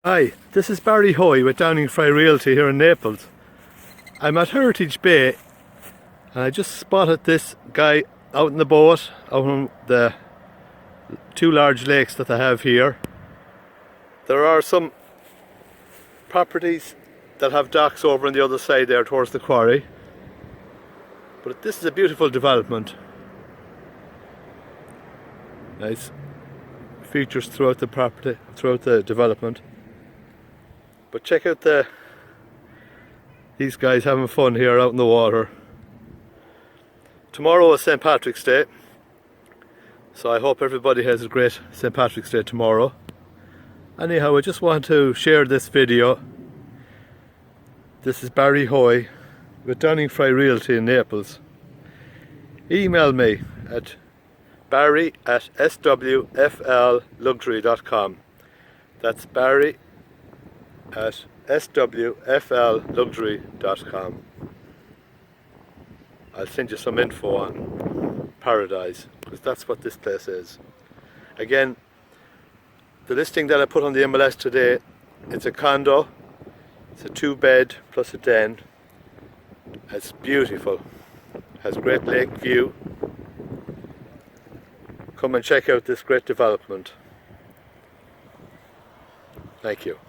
Hi, this is Barry Hoey with Downing Fry Realty here in Naples. I'm at Heritage Bay and I just spotted this guy out in the boat out on the two large lakes that they have here. There are some properties that have docks over on the other side there towards the quarry, but this is a beautiful development. Nice features throughout the property, throughout the development. But check out these guys having fun here out in the water. Tomorrow is St. Patrick's Day, so I hope everybody has a great St. Patrick's Day tomorrow. Anyhow, I just want to share this video. This is Barry Hoey with Downing Fry Realty in Naples. Email me at barry@swflluxury.com. That's Barry at swflluxury.com. I'll send you some info on Paradise, because that's what this place is. Again, the listing that I put on the MLS today, it's a condo. It's a 2-bed plus a den. It's beautiful. Has great lake view. Come and check out this great development. Thank you.